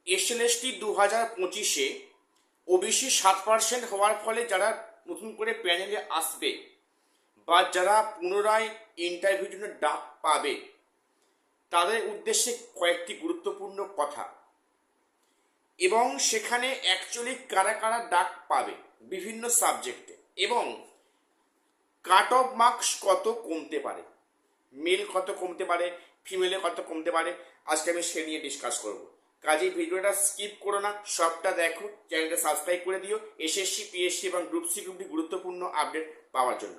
SLST 2025-এ OBC 7% হওয়ার ফলে যারা নতুন করে প্যানেলে আসবে বা যারা পুনরায় ইন্টারভিউর জন্য ডাক পাবে তাদের উদ্দেশ্যে কয়েকটি গুরুত্বপূর্ণ কথা, এবং সেখানে অ্যাকচুয়ালি কারা কারা ডাক পাবে বিভিন্ন সাবজেক্টে, এবং কাট অফ মার্কস কত কমতে পারে, মেল কত কমতে পারে, ফিমেলে কত কমতে পারে, আজকে আমি সে নিয়ে ডিসকাস করব। কাজেই ভিডিওটা স্কিপ করো না, সবটা দেখো, চ্যানেলটা সাবস্ক্রাইব করে দিও এসএসসি, পিএসসি এবং গ্রুপ সি গ্রুপটি গুরুত্বপূর্ণ আপডেট পাওয়ার জন্য।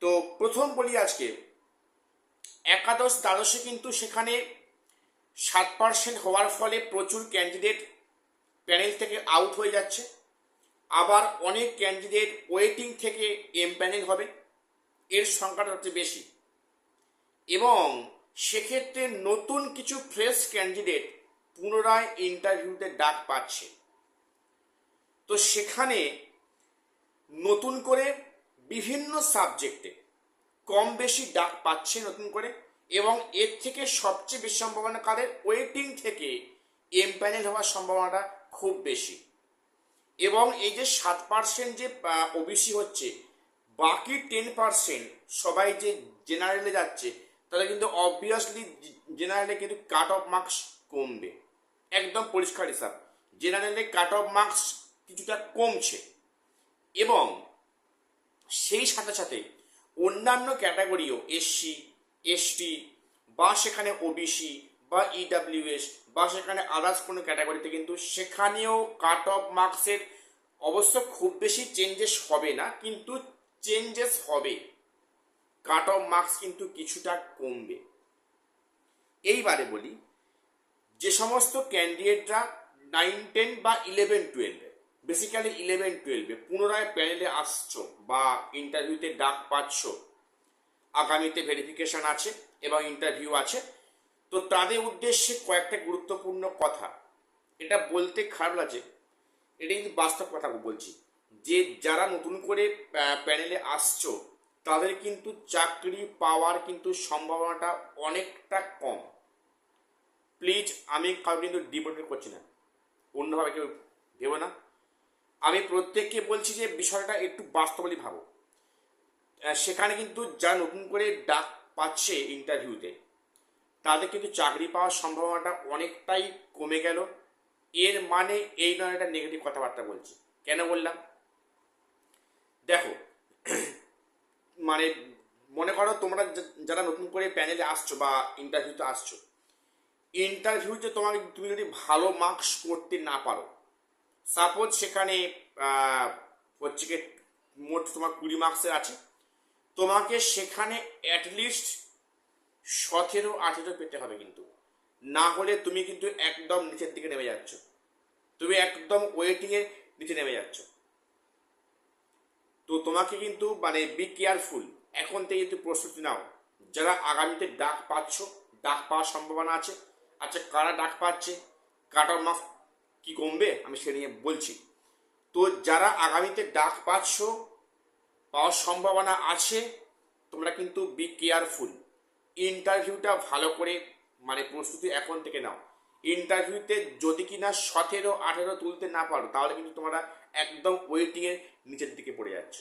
তো প্রথম বলি, আজকে একাদশ দ্বাদশে কিন্তু সেখানে 7% হওয়ার ফলে প্রচুর ক্যান্ডিডেট প্যানেল থেকে আউট হয়ে যাচ্ছে, আবার অনেক ক্যান্ডিডেট ওয়েটিং থেকে এম প্যানেল হবে, এর সংখ্যাটা হচ্ছে বেশি, এবং সেক্ষেত্রে নতুন কিছু ফ্রেশ ক্যান্ডিডেট পুনরায় ইন্টারভিউতে ডাক পাচ্ছে। তো সেখানে নতুন করে বিভিন্ন সাবজেক্টে কম বেশি ডাক পাচ্ছে নতুন করে, এবং এর থেকে সবচেয়ে বেশি সম্ভাবনা কাদের, ওয়েটিং থেকে এম প্যানেল হওয়ার সম্ভাবনাটা খুব বেশি। এবং এই যে 7% যে ওবিসি হচ্ছে, বাকি 10% সবাই যে জেনারেলে যাচ্ছে, তাহলে কিন্তু অবভিয়াসলি জেনারেলে কিন্তু কাট অফ মার্কস কমবে, একদম পরিষ্কার হিসাব। জেনারেলে কাট অফ মার্কস কিছুটা কমছে, এবং সেই সাথে সাথে অন্যান্য ক্যাটাগরিও এসসি, এসটি বা সেখানে ওবিসি বা ইডাব্লিউএস বা সেখানে আদার্স কোনো ক্যাটাগরিতে কিন্তু সেখানেও কাট অফ মার্কসের অবশ্য খুব বেশি চেঞ্জেস হবে না, কিন্তু চেঞ্জেস হবে, কাট অফ মার্কস কিন্তু কিছুটা কমবে। এইবারে বলি, যে সমস্ত ক্যান্ডিডেটরা 9, 10 বা 11, 12, বেসিক্যালি 11, 12 পুনরায় প্যানেলে আসছো বা ইন্টারভিউতে ডাক পাচ্ছ, আগামীতে ভেরিফিকেশন আছে এবং ইন্টারভিউ আছে, তো তাদের উদ্দেশ্যে কয়েকটা গুরুত্বপূর্ণ কথা। এটা বলতে খারাপ লাগে, এটা কিন্তু বাস্তব কথা বলছি, যে যারা নতুন করে প্যানেলে আসছো তাদের কিন্তু চাকরি পাওয়ার কিন্তু সম্ভাবনাটা অনেকটা কম। প্লিজ, আমি কাউ কিন্তু ডিমোটিভেট করছি না, অন্যভাবে কেউ ভেবো না, আমি প্রত্যেককে বলছি যে বিষয়টা একটু বাস্তবলি ভাবো। সেখানে কিন্তু যারা নতুন করে ডাক পাচ্ছে ইন্টারভিউতে, তাদের কিন্তু চাকরি পাওয়ার সম্ভাবনাটা অনেকটাই কমে গেল। এর মানে এই নয় একটা নেগেটিভ কথাবার্তা বলছি। কেন বললাম দেখো, মানে মনে করো তোমরা যারা নতুন করে প্যানেলে আসছো বা ইন্টারভিউতে আসছো, ইন্টারভিউতে তুমি যদি ভালো মার্কস করতে না পারো, সাপোজ সেখানে হচ্ছে কি মোট তোমার 20 মার্কসের আছে, তোমাকে সেখানে অ্যাটলিস্ট 17-18 পেতে হবে, কিন্তু না হলে তুমি কিন্তু একদম নিচের দিকে নেমে যাচ্ছ, তুমি একদম ওয়েটিংয়ের নিচে নেমে যাচ্ছ। তো তোমাকে কিন্তু মানে বি কেয়ারফুল, এখন থেকে কিন্তু প্রস্তুতি নাও, যারা আগামীতে ডাক পাচ্ছ, ডাক পাওয়ার সম্ভাবনা আছে। আচ্ছা, কারা ডাক পাচ্ছে, কাট অফ মার্কস কি কমবে, আমি সে নিয়ে বলছি। তো যারা আগামীতে ডাক পাচ্ছ, পাওয়ার সম্ভাবনা আছে, তোমরা কিন্তু বি কেয়ারফুল, ইন্টারভিউটা ভালো করে মানে প্রস্তুতি এখন থেকে নাও। ইন্টারভিউতে যদি কিনা 17-18 তুলতে না পারো, তাহলে কিন্তু তোমরা একদম ওয়েটিংয়ের নিচের দিকে পড়ে যাচ্ছ।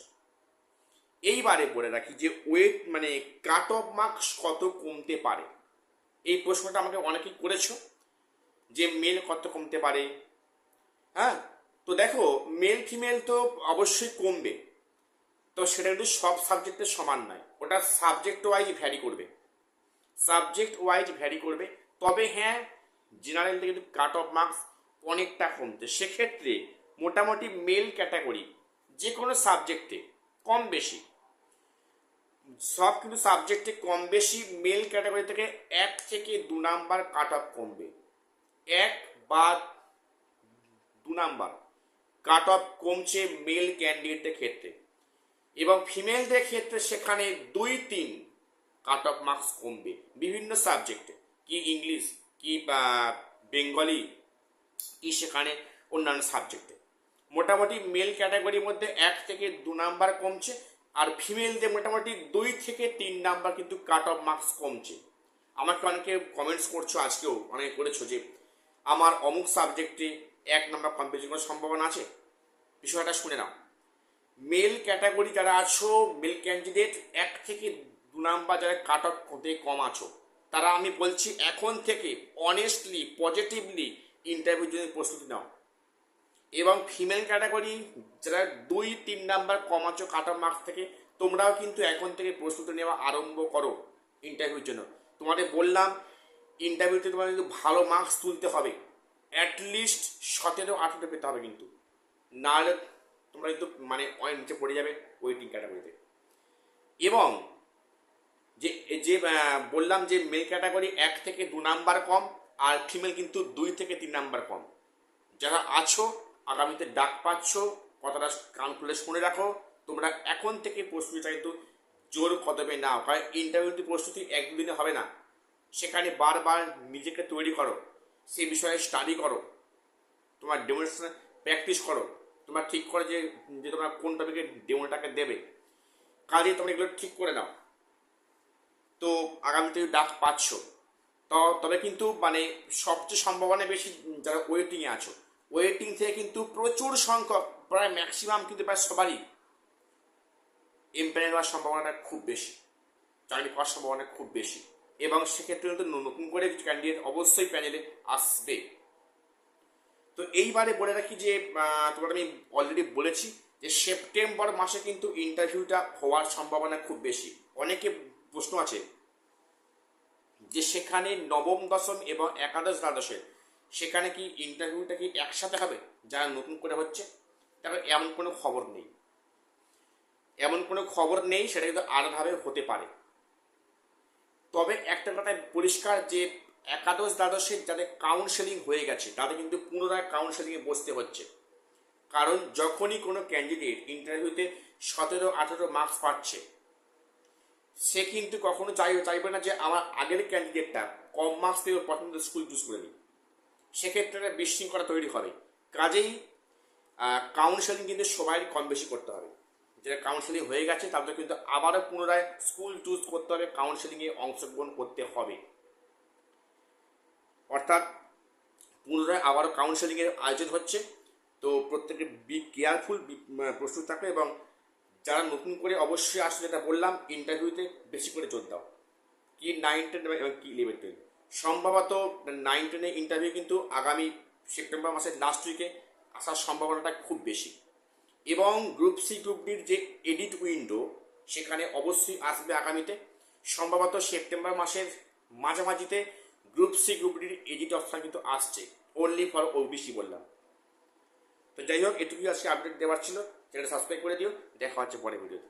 এইবারে বলে রাখি যে ওয়েট মানে কাট অফ মার্কস কত কমতে পারে, এই প্রশ্নটা আমাকে অনেকেই করেছো, যে মেল কত কমতে পারে। হ্যাঁ, তো দেখো, মেল ফিমেল তো অবশ্যই কমবে, তো সেটা কিন্তু সব সাবজেক্টের সমান নয়, ওটা সাবজেক্ট ওয়াইজ ভ্যারি করবে, সাবজেক্ট ওয়াইজ ভ্যারি করবে। তবে হ্যাঁ, জেনারেল থেকে কিন্তু কাট অফ মার্কস অনেকটা কমতে, সেক্ষেত্রে মোটামুটি মেল ক্যাটাগরি যে কোনো সাবজেক্টে কম বেশি, সব কিন্তু সাবজেক্টে কম বেশি মেল ক্যাটাগরি থেকে 1 থেকে 2 নাম্বার কাট অফ কমবে, 1 বা 2 নাম্বার কাট অফ কমছে মেল ক্যান্ডিডেটের ক্ষেত্রে, এবং ফিমেলদের ক্ষেত্রে সেখানে 2-3 কাট অফ মার্কস কমবে বিভিন্ন সাবজেক্টে, কি ইংলিশ, কি বেঙ্গলি, কি সেখানে অন্যান্য সাবজেক্টে। মোটামুটি মেল ক্যাটাগরির মধ্যে 1 থেকে 2 নাম্বার কমছে, আর ফিমেলদের মোটামুটি 2 থেকে 3 নাম্বার কিন্তু কাট অফ মার্কস কমছে। আমাকে অনেকে কমেন্টস করছো, আজকেও অনেকে করেছো যে আমার অমুক সাবজেক্টে 1 নম্বর কম বেশি কোনো সম্ভাবনা আছে? বিষয়টা শুনে নাও। মেল ক্যাটাগরি যারা আছো, মেল ক্যান্ডিডেট 1 থেকে 2 নাম্বার যারা কাট অফ হতে কম আছো, তারা আমি বলছি এখন থেকে অনেস্টলি পজিটিভলি ইন্টারভিউর জন্য প্রস্তুতি নাও। এবং ফিমেল ক্যাটাগরি যারা 2-3 নাম্বার কম আছো কাট অফ মার্কস থেকে, তোমরাও কিন্তু এখন থেকে প্রস্তুতি নেওয়া আরম্ভ করো ইন্টারভিউর জন্য। তোমাদের বললাম ইন্টারভিউতে তোমাদের কিন্তু ভালো মার্কস তুলতে হবে, অ্যাটলিস্ট 17-18 পেতে হবে কিন্তু, নাহলে তোমরা কিন্তু মানে অনেক নিচে পড়ে যাবে ওয়েটিং ক্যাটাগরিতে। এবং যে যে বললাম যে মেল ক্যাটাগরি 1 থেকে 2 নাম্বার কম, আর ফিমেল কিন্তু 2 থেকে 3 নাম্বার কম। যারা আছো আগামীতে ডাক পাচ্ছ, কথাটা কান খুলে শুনে রাখো, তোমরা এখন থেকে প্রস্তুতিটা কিন্তু জোর কদমে নাও। কারণ ইন্টারভিউতে প্রস্তুতি 1-2 দিনে হবে না, সেখানে বারবার নিজেকে তৈরি করো, সে বিষয়ে স্টাডি করো, তোমার ডেমোস্ট্রেশন প্র্যাকটিস করো, তোমরা ঠিক করে যে যে তোমরা কোন টপিকে ডেমোটাকে দেবে, কাজে তোমরা এগুলো ঠিক করে নাও। তো আগামীতে ডাক পাচ্ছ, তবে কিন্তু মানে সবচেয়ে সম্ভাবনা বেশি যারা ওয়েটিংয়ে আছো, ওয়েটিং থেকে কিন্তু প্রচুর সংখ্যক প্রায় ম্যাক্সিমাম কিন্তু প্রায় সবারই এমপ্যানেল হওয়ার সম্ভাবনাটা খুব বেশি, চাকরি পাওয়ার সম্ভাবনা খুব বেশি। এবং সেক্ষেত্রে কিন্তু নতুন করে কিছু ক্যান্ডিডেট অবশ্যই প্যানেলে আসবে। তো এইবারে বলে রাখি যে তোমার আমি অলরেডি বলেছি যে সেপ্টেম্বর মাসে কিন্তু ইন্টারভিউটা হওয়ার সম্ভাবনা খুব বেশি। অনেকে প্রশ্ন আছে যে সেখানে নবম দশম এবং একাদশ দ্বাদশের সেখানে কি ইন্টারভিউটা কি একসাথে হবে যারা নতুন করে হচ্ছে? তবে এমন কোনো খবর নেই, এমন কোনো খবর নেই, সেটা কিন্তু আলাদাভাবে হতে পারে। তবে একটা কথা পরিষ্কার যে একাদশ দ্বাদশের যাদের কাউন্সেলিং হয়ে গেছে তাদের কিন্তু পুনরায় কাউন্সেলিংয়ে বসতে হচ্ছে। কারণ যখনই কোনো ক্যান্ডিডেট ইন্টারভিউতে 17-18 মার্কস পাচ্ছে, সে কিন্তু কখনো চাইবে না যে আমার আগের ক্যান্ডিডেটটা কম মার্কস পেয়ে প্রথম স্কুল চুজ করে নিই, সেক্ষেত্রে একটা বিশৃঙ্খলা তৈরি হবে। কাজেই কাউন্সেলিং কিন্তু সবাই কম বেশি করতে হবে। যেটা কাউন্সেলিং হয়ে গেছে তাদের কিন্তু আবারও পুনরায় স্কুল চুজ করতে হবে, কাউন্সেলিংয়ে অংশগ্রহণ করতে হবে। অর্থাৎ পুনরায় আবারও কাউন্সেলিংয়ের আয়োজন হচ্ছে। তো প্রত্যেকে বি কেয়ারফুল, প্রস্তুত থাকো। এবং যারা নতুন করে অবশ্যই আসলে, যেটা বললাম, ইন্টারভিউতে বেশি করে জোর দাও। কি 9-10 এবং কি 11-12, সম্ভবত 9-10 ইন্টারভিউ কিন্তু আগামী সেপ্টেম্বর মাসের লাস্ট উইকে আসার সম্ভাবনাটা খুব বেশি। এবং গ্রুপ সি গ্রুপ ডির যে এডিট উইন্ডো সেখানে অবশ্যই আসবে আগামীতে, সম্ভবত সেপ্টেম্বর মাসের মাঝামাঝিতে গ্রুপ সি গ্রুপ ডির এডিট অপশন কিন্তু আসছে, অনলি ফর ওবিসি বললাম। তো যাই হোক, এটুকুই আজকে আপডেট দেওয়ার ছিল, চ্যানেলটা সাবস্ক্রাইব করে দিও। দেখা হচ্ছে পরে ভিডিওতে।